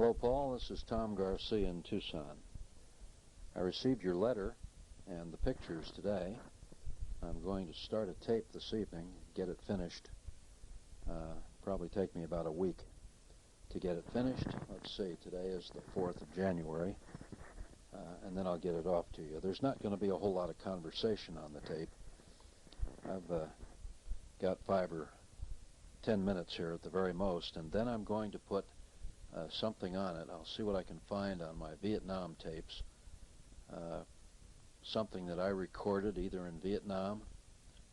Hello, Paul. This is Tom Garcia in Tucson. I received your letter and the pictures today. I'm going to start a tape this evening, get it finished. Probably take me about a week to get it finished. Let's see, today is the 4th of January, and then I'll get it off to you. There's not going to be a whole lot of conversation on the tape. I've got 5 or 10 minutes here at the very most, and then I'm going to put something on it. I'll see what I can find on my Vietnam tapes, something that I recorded either in Vietnam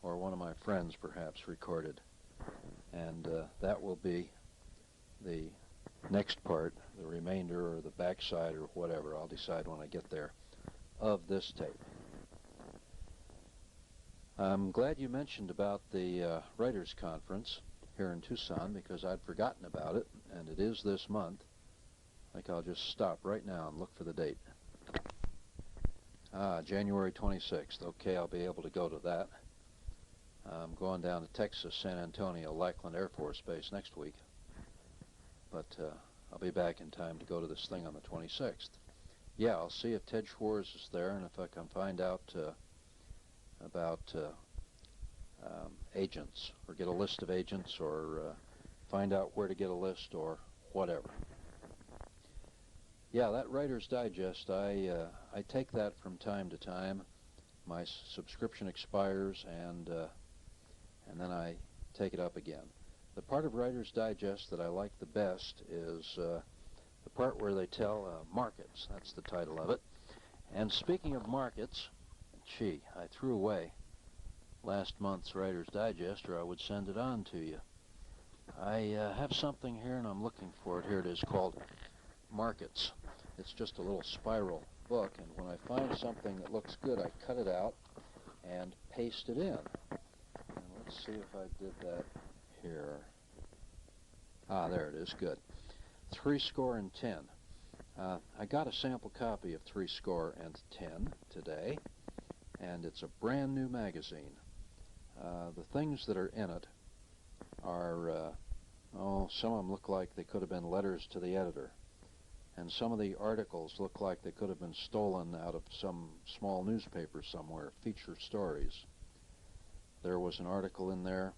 or one of my friends perhaps recorded, and that will be the next part, the remainder or the backside or whatever. I'll decide when I get there, of this tape. I'm glad you mentioned about the Writers' Conference here in Tucson, because I'd forgotten about it, and it is this month. I think I'll just stop right now and look for the date. January 26th. Okay, I'll be able to go to that. I'm going down to Texas, San Antonio, Lackland Air Force Base next week, but I'll be back in time to go to this thing on the 26th. Yeah, I'll see if Ted Schwartz is there, and if I can find out about agents, or get a list of agents, or find out where to get a list, or whatever. Yeah, that Writer's Digest, I take that from time to time. My subscription expires, and then I take it up again. The part of Writer's Digest that I like the best is the part where they tell markets. That's the title of it. And speaking of markets, gee, I threw away last month's Writer's Digest, or I would send it on to you. I have something here, and I'm looking for it. Here it is, called Markets. It's just a little spiral book, and when I find something that looks good, I cut it out and paste it in. And let's see if I did that here. There it is. Good. 310. I got a sample copy of 310 today, and it's a brand new magazine. The things that are in it are, some of them look like they could have been letters to the editor, and some of the articles look like they could have been stolen out of some small newspaper somewhere, feature stories. There was an article in there.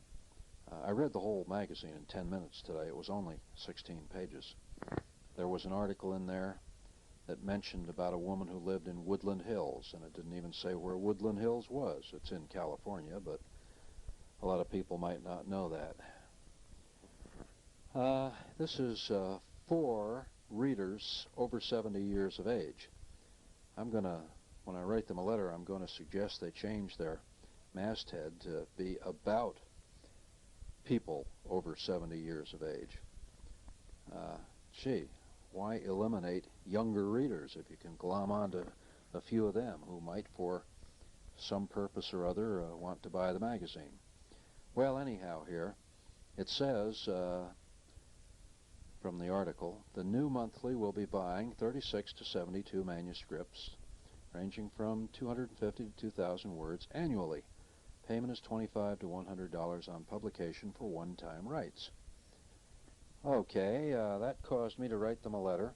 I read the whole magazine in 10 minutes today. It was only 16 pages. There was an article in there that mentioned about a woman who lived in Woodland Hills, and it didn't even say where Woodland Hills was. It's in California, but a lot of people might not know that. This is for readers over 70 years of age. When I write them a letter, I'm going to suggest they change their masthead to be about people over 70 years of age. Gee, why eliminate younger readers if you can glom onto a few of them who might, for some purpose or other, want to buy the magazine? Well, anyhow, here it says, from the article, the new monthly will be buying 36 to 72 manuscripts, ranging from 250 to 2,000 words annually. Payment is $25 to $100 on publication for one-time rights. Okay, that caused me to write them a letter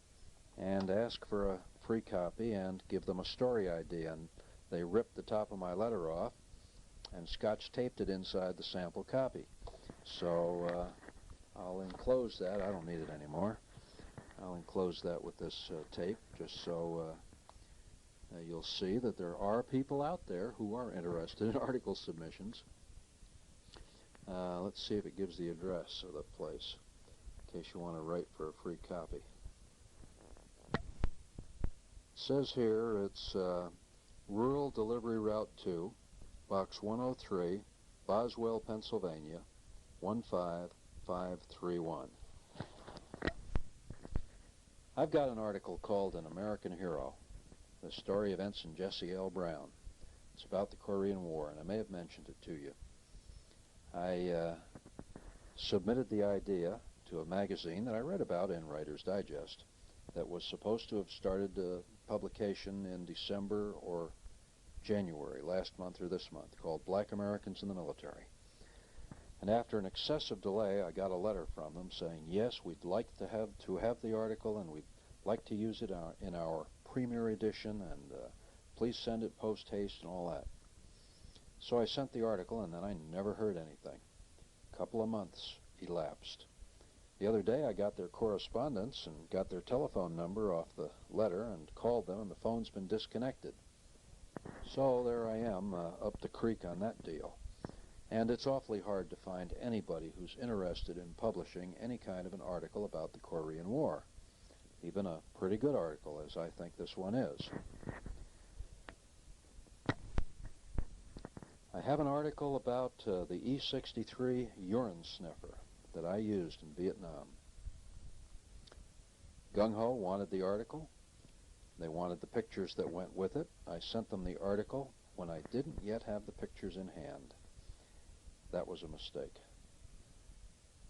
and ask for a free copy and give them a story ID, and they ripped the top of my letter off and scotch taped it inside the sample copy. So I'll enclose that. I don't need it anymore. I'll enclose that with this tape, just so you'll see that there are people out there who are interested in article submissions. Let's see if it gives the address of the place, in case you want to write for a free copy. It says here it's Rural Delivery Route 2, Box 103, Boswell, Pennsylvania, 15531. I've got an article called An American Hero, the story of Ensign Jesse L. Brown. It's about the Korean War, and I may have mentioned it to you. I submitted the idea to a magazine that I read about in Writer's Digest that was supposed to have started publication in December or January, last month or this month, called Black Americans in the Military. And after an excessive delay, I got a letter from them saying, yes, we'd like to have the article, and we'd like to use it in our premier edition, and please send it post haste and all that. So I sent the article, and then I never heard anything. A couple of months elapsed. The other day I got their correspondence and got their telephone number off the letter and called them, and the phone's been disconnected. So there I am, up the creek on that deal. And it's awfully hard to find anybody who's interested in publishing any kind of an article about the Korean War. Even a pretty good article, as I think this one is. I have an article about the E-63 urine sniffer that I used in Vietnam. Gung Ho wanted the article. They wanted the pictures that went with it. I sent them the article when I didn't yet have the pictures in hand. That was a mistake.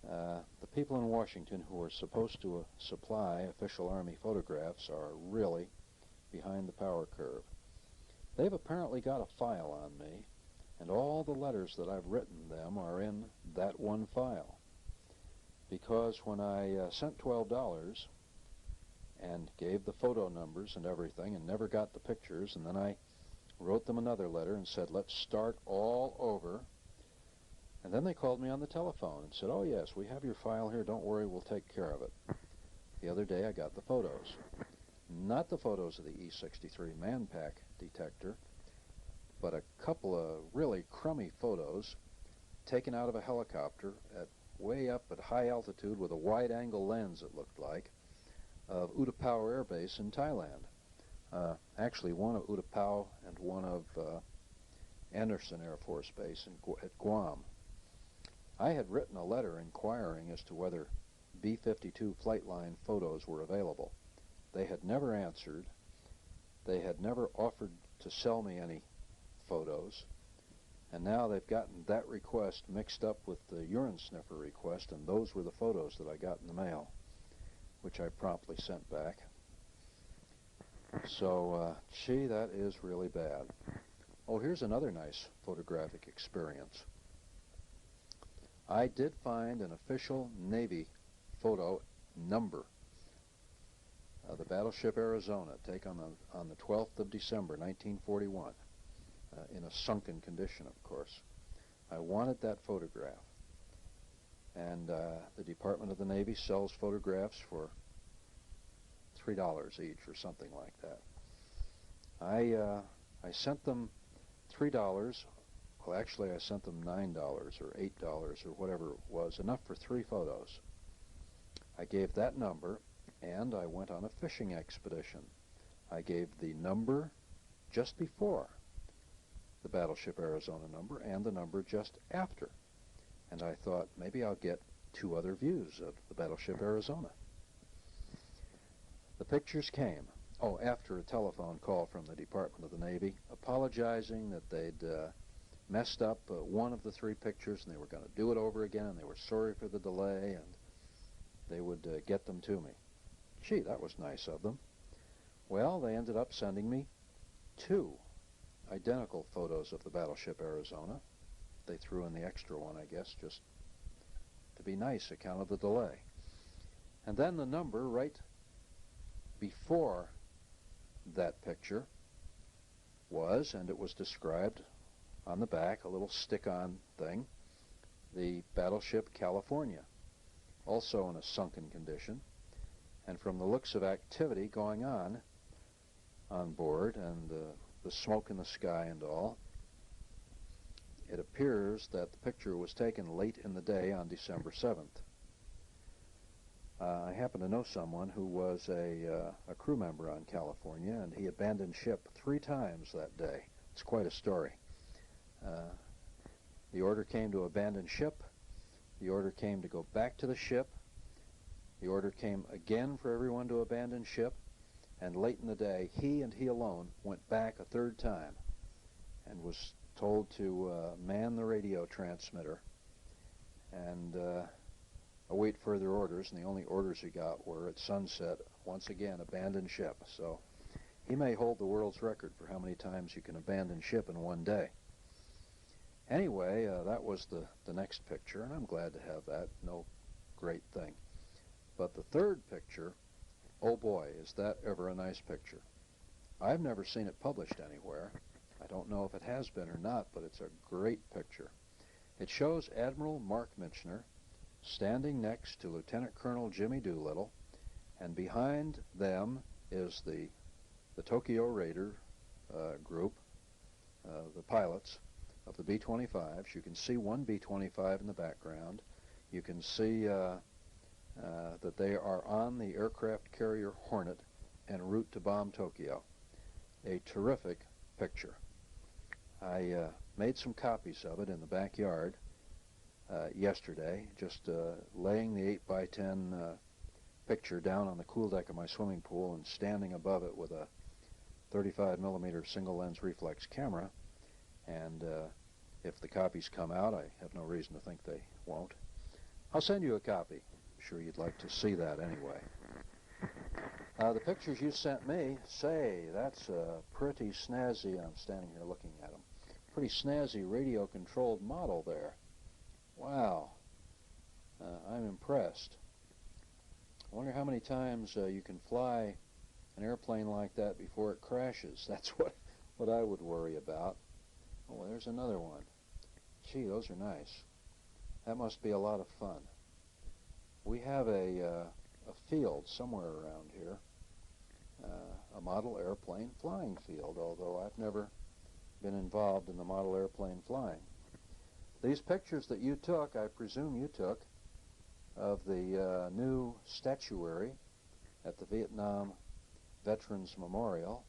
The people in Washington who are supposed to supply official Army photographs are really behind the power curve. They've apparently got a file on me, and all the letters that I've written them are in that one file. Because when I sent $12 and gave the photo numbers and everything and never got the pictures, and then I wrote them another letter and said, let's start all over. And then they called me on the telephone and said, oh yes, we have your file here, don't worry, we'll take care of it. The other day I got the photos. Not the photos of the E-63 Manpack detector, but a couple of really crummy photos taken out of a helicopter at way up at high altitude with a wide-angle lens, it looked like, of Utapao Air Base in Thailand. Actually, one of Utapao and one of Anderson Air Force Base at Guam. I had written a letter inquiring as to whether B-52 flight line photos were available. They had never answered. They had never offered to sell me any photos. And now they've gotten that request mixed up with the urine sniffer request, and those were the photos that I got in the mail, which I promptly sent back. So, gee, that is really bad. Oh, here's another nice photographic experience. I did find an official Navy photo number. The battleship Arizona, taken on the 12th of December, 1941, in a sunken condition, of course. I wanted that photograph. And the Department of the Navy sells photographs for $3 each or something like that. I sent them $3. Well, actually, I sent them $9 or $8 or whatever it was, enough for 3 photos. I gave that number, and I went on a fishing expedition. I gave the number just before the Battleship Arizona number and the number just after. And I thought, maybe I'll get 2 other views of the Battleship Arizona. The pictures came. Oh, after a telephone call from the Department of the Navy, apologizing that they'd messed up one of the 3 pictures, and they were going to do it over again, and they were sorry for the delay, and they would get them to me. Gee, that was nice of them. Well, they ended up sending me 2 identical photos of the Battleship Arizona. They threw in the extra one, I guess, just to be nice, account of the delay. And then the number right before that picture was, and it was described on the back, a little stick-on thing, the Battleship California, also in a sunken condition. And from the looks of activity going on board and the smoke in the sky and all, it appears that the picture was taken late in the day on December 7th. I happen to know someone who was a crew member on California, and he abandoned ship 3 times that day. It's quite a story. The order came to abandon ship. The order came to go back to the ship. The order came again for everyone to abandon ship. And late in the day, he and he alone went back a 3rd time and was told to man the radio transmitter and await further orders. And the only orders he got were at sunset, once again, abandon ship. So he may hold the world's record for how many times you can abandon ship in one day. Anyway, that was the next picture, and I'm glad to have that. No great thing. But the third picture, oh boy, is that ever a nice picture. I've never seen it published anywhere. I don't know if it has been or not, but it's a great picture. It shows Admiral Mark Michener standing next to Lieutenant Colonel Jimmy Doolittle, and behind them is the Tokyo Raider group, the pilots of the B-25s. You can see one B-25 in the background. You can see that they are on the aircraft carrier Hornet en route to bomb Tokyo. A terrific picture. I made some copies of it in the backyard yesterday, just laying the 8x10 picture down on the cool deck of my swimming pool and standing above it with a 35mm single lens reflex camera. And if the copies come out, I have no reason to think they won't. I'll send you a copy. I'm sure you'd like to see that anyway. The pictures you sent me, say, that's pretty snazzy. I'm standing here looking at them. Pretty snazzy radio-controlled model there. Wow. I'm impressed. I wonder how many times you can fly an airplane like that before it crashes. That's what I would worry about. Oh, there's another one. Gee, those are nice. That must be a lot of fun. We have a field somewhere around here, a model airplane flying field, although I've never been involved in the model airplane flying. These pictures that you took, I presume you took, of the new statuary at the Vietnam Veterans Memorial.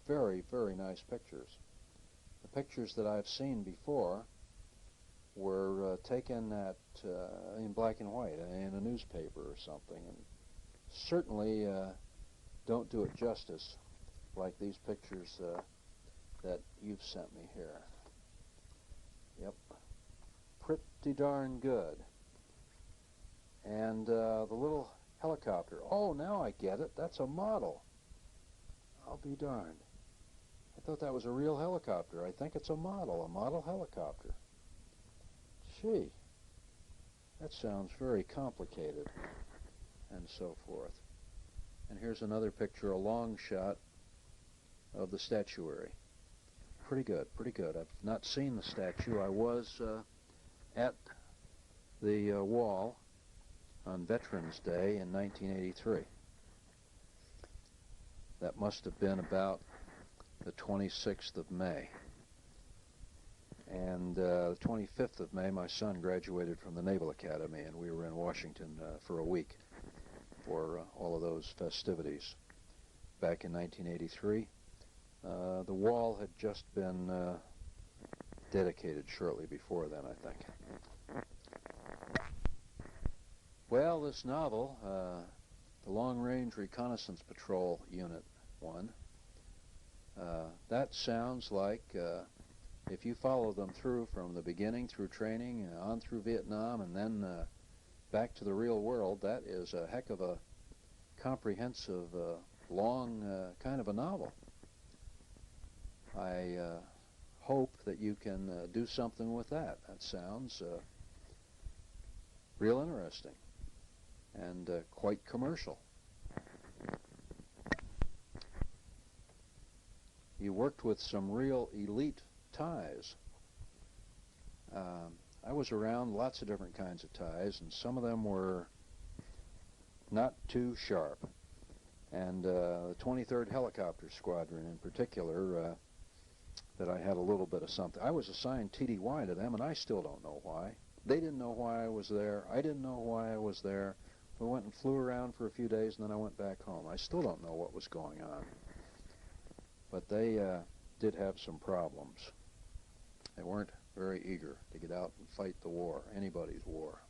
Very, very nice pictures. The pictures that I've seen before were taken in black and white in a newspaper or something, and certainly don't do it justice like these pictures that you've sent me here. Yep, pretty darn good. And the little helicopter. Oh, now I get it. That's a model. I'll be darned. I thought that was a real helicopter. I think it's a model helicopter. Gee, that sounds very complicated, and so forth. And here's another picture, a long shot of the statuary. Pretty good, pretty good. I've not seen the statue. I was at the wall on Veterans Day in 1983. That must have been about the 26th of May. And the 25th of May, my son graduated from the Naval Academy, and we were in Washington for a week for all of those festivities. Back in 1983, the wall had just been dedicated shortly before then, I think. Well, this novel, the Long Range Reconnaissance Patrol Unit 1, that sounds like, if you follow them through from the beginning, through training, on through Vietnam, and then back to the real world, that is a heck of a comprehensive, long kind of a novel. I hope that you can do something with that. That sounds real interesting and quite commercial. You worked with some real elite ties. I was around lots of different kinds of ties, and some of them were not too sharp. And the 23rd Helicopter Squadron in particular, that I had a little bit of something. I was assigned TDY to them, and I still don't know why. They didn't know why I was there. I didn't know why I was there. We went and flew around for a few days, and then I went back home. I still don't know what was going on. But they did have some problems. They weren't very eager to get out and fight the war, anybody's war.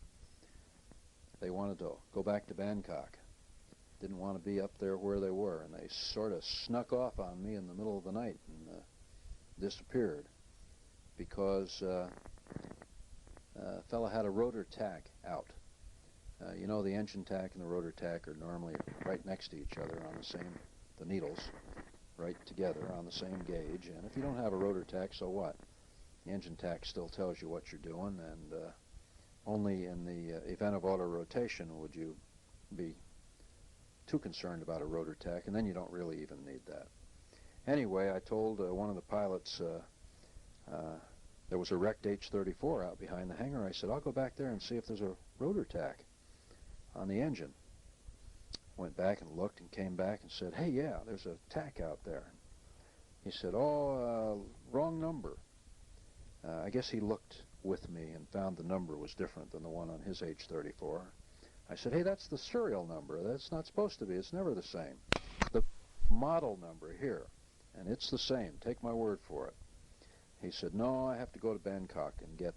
They wanted to go back to Bangkok. Didn't want to be up there where they were, and they sort of snuck off on me in the middle of the night and disappeared because a fellow had a rotor tack out. You know, the engine tack and the rotor tack are normally right next to each other on the needles right together on the same gauge, and if you don't have a rotor tack, so what? The engine tack still tells you what you're doing, and only in the event of auto rotation would you be too concerned about a rotor tack, and then you don't really even need that. Anyway, I told one of the pilots there was a wrecked H-34 out behind the hangar. I said, I'll go back there and see if there's a rotor tack on the engine. Went back and looked and came back and said, hey, yeah, there's a tack out there. He said, oh, wrong number. I guess he looked with me and found the number was different than the one on his H-34. I said, hey, that's the serial number. That's not supposed to be. It's never the same. The model number here, and it's the same. Take my word for it. He said, no, I have to go to Bangkok and get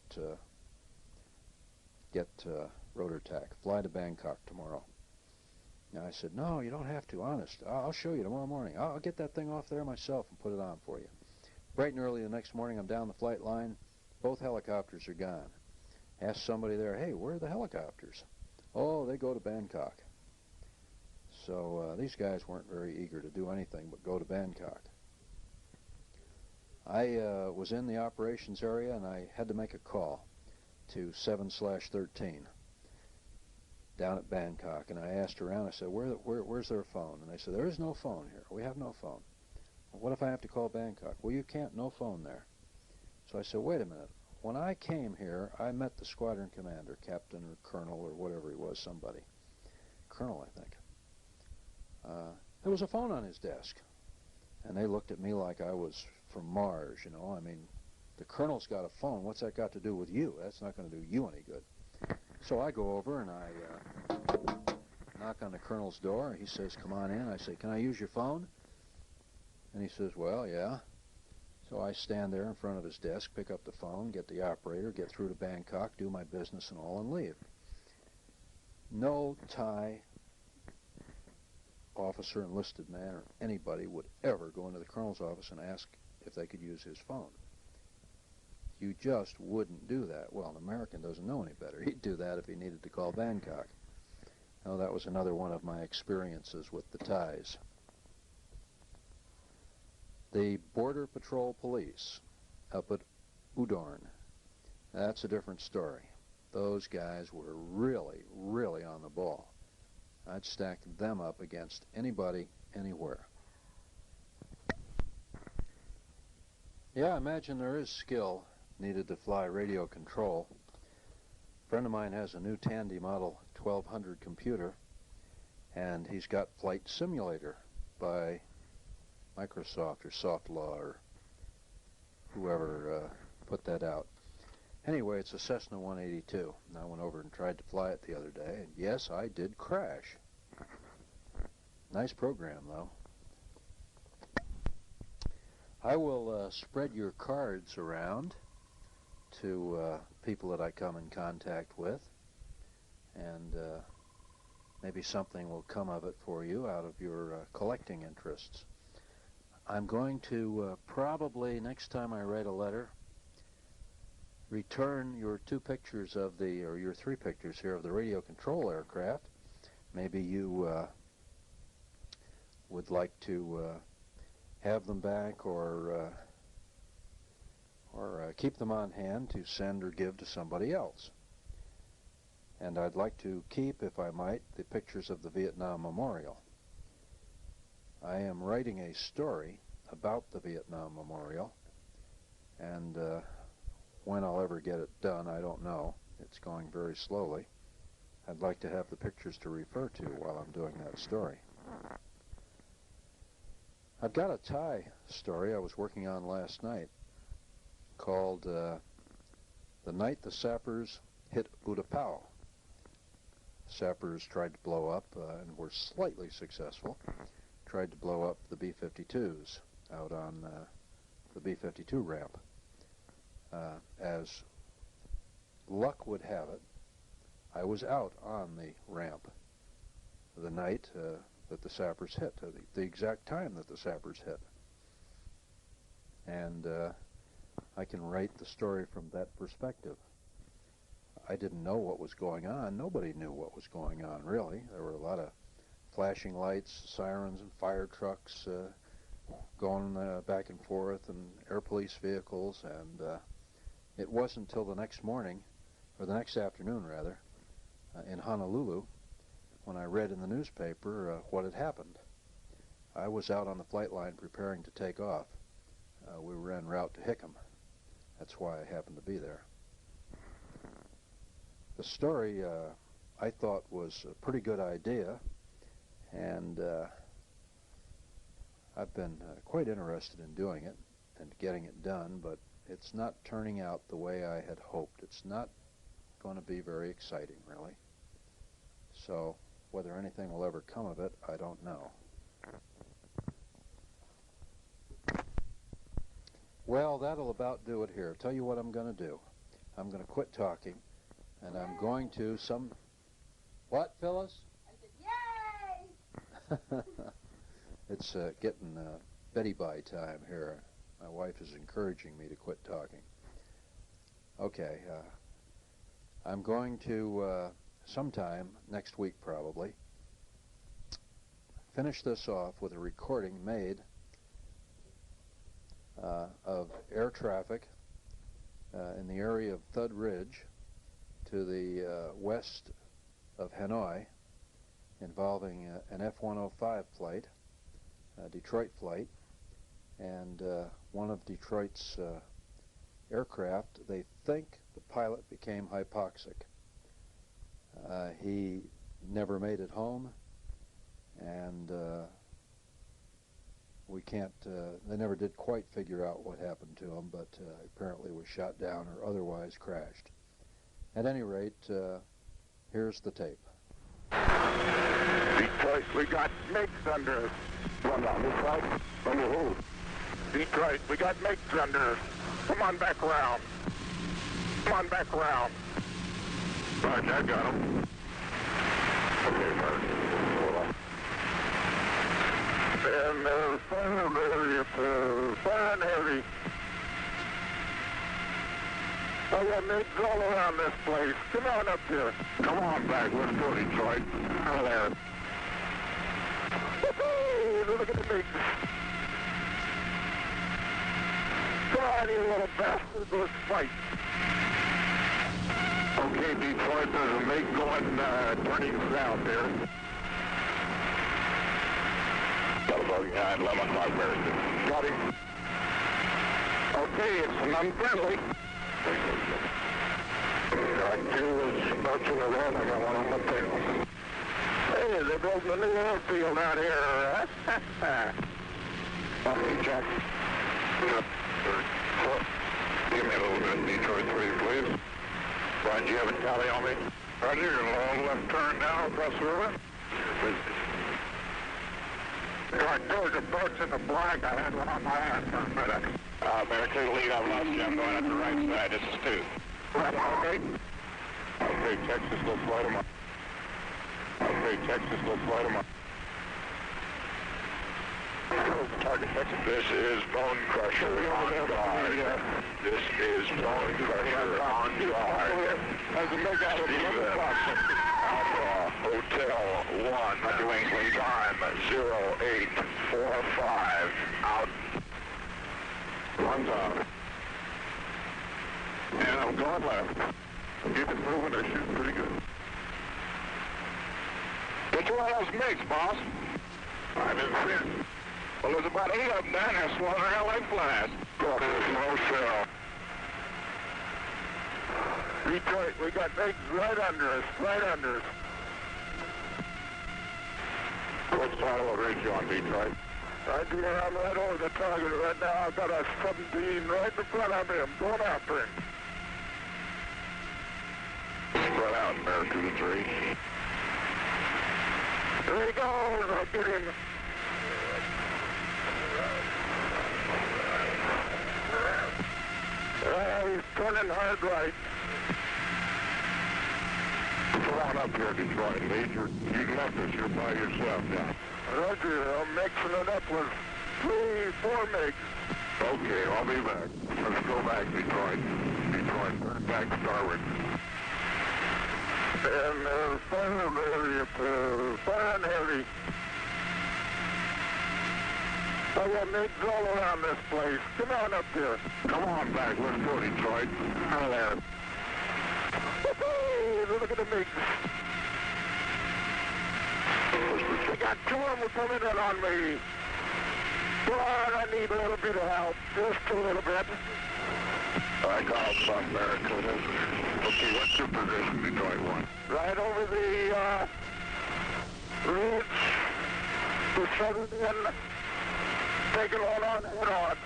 rotor tack. Fly to Bangkok tomorrow. And I said, no, you don't have to, honest. I'll show you tomorrow morning. I'll get that thing off there myself and put it on for you. Bright and early the next morning, I'm down the flight line. Both helicopters are gone. Ask somebody there, hey, where are the helicopters? Oh, they go to Bangkok. So these guys weren't very eager to do anything but go to Bangkok. I was in the operations area, and I had to make a call to 7/13 down at Bangkok. And I asked around, I said, where's their phone? And they said, there is no phone here. We have no phone. Well, what if I have to call Bangkok? Well, you can't, no phone there. So I said, wait a minute. When I came here, I met the squadron commander, captain or colonel or whatever he was, somebody. Colonel, I think. There was a phone on his desk. And they looked at me like I was from Mars, you know. I mean, the colonel's got a phone. What's that got to do with you? That's not going to do you any good. So I go over and I knock on the colonel's door. He says, come on in. I say, can I use your phone? And he says, well, yeah. So I stand there in front of his desk, pick up the phone, get the operator, get through to Bangkok, do my business and all, and leave. No Thai officer, enlisted man, or anybody would ever go into the colonel's office and ask if they could use his phone. You just wouldn't do that. Well, an American doesn't know any better. He'd do that if he needed to call Bangkok. Oh, that was another one of my experiences with the Thais. The Border Patrol Police up at Udorn, that's a different story. Those guys were really, really on the ball. I'd stack them up against anybody, anywhere. Yeah, I imagine there is skill needed to fly radio control. A friend of mine has a new Tandy Model 1200 computer, and he's got Flight Simulator by Microsoft or Softlaw or whoever put that out. Anyway, it's a Cessna 182, and I went over and tried to fly it the other day, and yes, I did crash. Nice program, though. I will spread your cards around to people that I come in contact with, and maybe something will come of it for you out of your collecting interests. I'm going to probably, next time I write a letter, return your 2 pictures of the, or your 3 pictures here of the radio control aircraft. Maybe you would like to have them back or keep them on hand to send or give to somebody else. And I'd like to keep, if I might, the pictures of the Vietnam Memorial. I am writing a story about the Vietnam Memorial, and when I'll ever get it done, I don't know. It's going very slowly. I'd like to have the pictures to refer to while I'm doing that story. I've got a Thai story I was working on last night called The Night the Sappers Hit Utapao. Sappers tried to blow up and were slightly successful. Tried to blow up the B-52s out on the B-52 ramp. As luck would have it, I was out on the ramp the night that the sappers hit, the exact time that the sappers hit. And I can write the story from that perspective. I didn't know what was going on. Nobody knew what was going on, really. There were a lot of flashing lights, sirens, and fire trucks going back and forth, and air police vehicles, and It wasn't until the next morning, or the next afternoon rather, in Honolulu, when I read in the newspaper what had happened. I was out on the flight line preparing to take off. We were en route to Hickam. That's why I happened to be there. The story I thought was a pretty good idea, and I've been quite interested in doing it and getting it done, but it's not turning out the way I had hoped. It's not going to be very exciting, really. So whether anything will ever come of it, I don't know. Well, that'll about do it here. Tell you what I'm going to do. I'm going to quit talking, and I'm going to some... What, Phyllis? I said, yay! It's getting Betty Bye time here. My wife is encouraging me to quit talking. Okay, I'm going to, sometime next week probably, finish this off with a recording made of air traffic in the area of Thud Ridge to the west of Hanoi, involving an F-105 flight, a Detroit flight, and one of Detroit's aircraft. They think the pilot became hypoxic. He never made it home, and we can't, they never did quite figure out what happened to him, but apparently was shot down or otherwise crashed. At any rate, here's the tape. Detroit, we got MiGs under us. One on this side? Under who? Detroit, we got MiGs under us. Come on back around. Come on back around. Right, I got him. Okay, Bert. Hold on. And fire and heavy. I got MiGs all around this place. Come on up here. Come on back. Let's go, Detroit. Out of there. Woo-hoo! Look at the MiGs. Come on, you little bastards. Let's fight. Okay, Detroit, there's a MiG going, turning south here. Got a bug behind 11 o'clock, Barry. Got him. Okay, it's an unfriendly. Got two is marching around. I got one on the tail. Hey, they're building a new airfield out here. Okay, Jack. Give me a little bit, Detroit 3, please. Brian, do you have a tally on me? Roger, you're long left turn now across the river. George approach in the black. I had one on my hand for a minute. Bear 2 lead, I've lost you. I'm going up the right side. This is 2. Okay. Okay, Texas, let's light them up. Okay, Texas, let's light them up. Target Texas. This is Bone Crusher on guard. This is Bone Crusher on guard. As a MiG out of the Alpha Hotel 1, doing time 0845. Out. One's out. And I'm going left. Keep it moving, they're shooting pretty good. Get you one of those MiGs, boss. I didn't see it. Well, there's about 8 of them down there swallowing around like flies. There's no cell. Detroit, we got MiGs right under us, right under us. What's the range on Detroit? I'm right over the target right now. I've got a 17 right in front of me. I'm going after him. Spread out, Bear 2 to 3. There he goes. I'll get him. He's turning hard right. Come on up here, Detroit. Major, you left us. You're by yourself now. Roger, I'm mixing it up with 3, 4 MiGs. Okay, I'll be back. Let's go back, Detroit. Detroit, back starboard. And fire and heavy. I got MiGs all around this place. Come on up here. Come on back. Let's go, Detroit. Hi there. Hey, look at the MiGs. I got two of them coming in on me. Come on, I need a little bit of help. Just a little bit. I call from America. Okay, what's your position, Detroit 1? Right over the ridge. The southern end. Take it all on head on.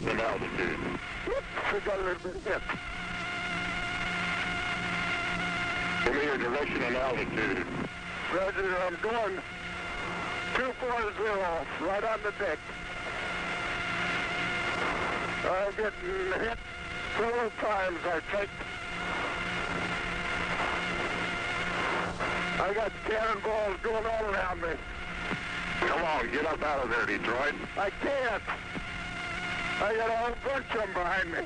In altitude. Oops, we got a little bit of hit. Give me your direction and altitude. Roger, I'm going 240, right on the deck. I'm getting hit several times, I think. I got cannonballs going all around me. Come on, get up out of there, Detroit. I can't. I got a whole bunch of them behind me.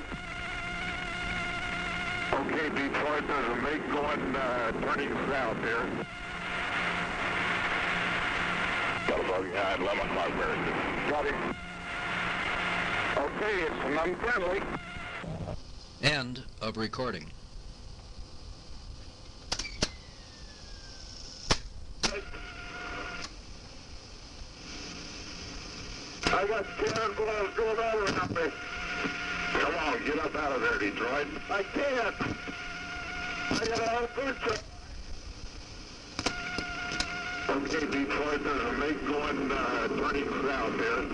Okay, Detroit, there's a MiG going, turning south here. Got a bug behind 11 o'clock, American. Got him. Okay, it's an unfriendly. End of recording. I got cannonballs going all around me. Come on, get up out of there, Detroit. I can't. I got a whole bunch of... Okay, Detroit, there's a MiG going, turning south here.